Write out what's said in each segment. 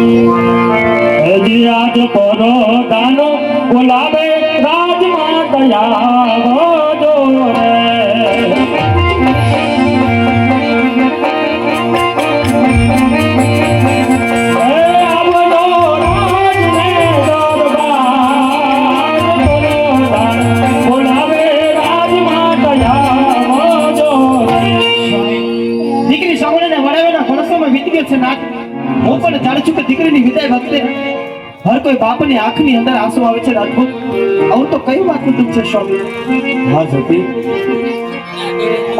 હજી આજ કોનો દાનો બોલાવે રાજમાં દયા ગોજો રે. હું પણ જાણું છું કે દીકરીની વિદાય વખતે હર કોઈ બાપની આંખની અંદર આંસુ આવે છે. રાજપૂત આવું તો કઈ વાતનું દુઃખ છે સ્વામી? હા સતી,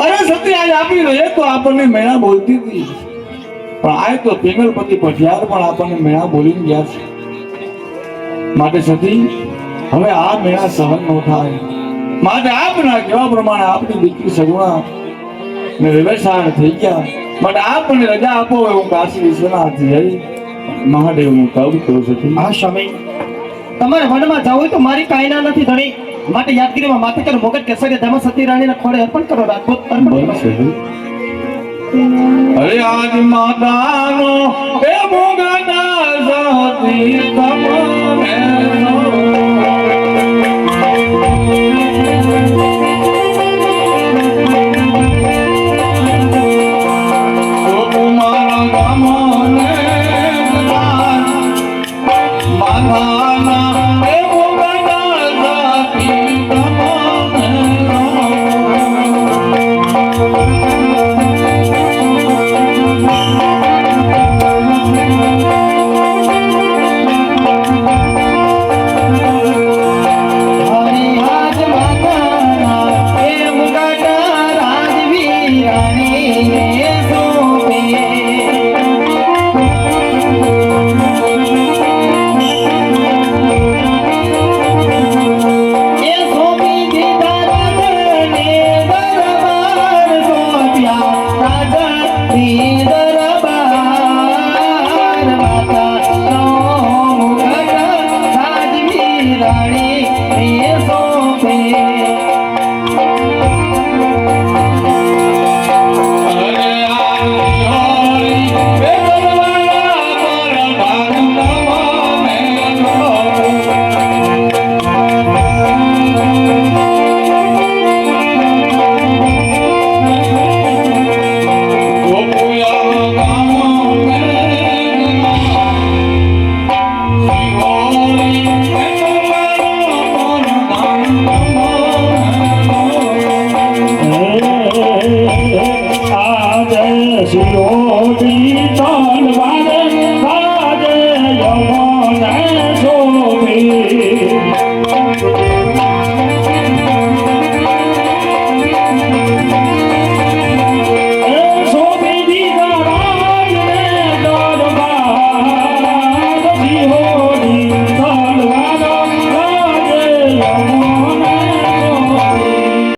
અરે સતી આજ આપી રહે તો આપણને મેણા બોલતી હતી, પણ આજ તો પિંગલપતિ પઠિયાર પણ આપણને મેણા બોલીને ગયા છે. માટે સતી હવે આ મેણા સહન ન થાય. માટે આપના કેવા પ્રમાણે આપની દીકરી સગુણા ને વ્યવસાય થઈ ગયા. માટે આપણને રજા આપો એવું કાશી વિશ્વનાથ જઈ મહાદેવનું કહું કરું છું. હા સ્વામી, તમારે વનમાં જવું હોય તો મારી કાંઈ ના નથી ધણી. માટે યાદગીરીમાં માથેકર મોગટ કેસરી ધર્મ સતી રાણીના ખોળે અર્પણ કરો. રાજપૂત અર્પણ કરો. અરે આજ માતાનો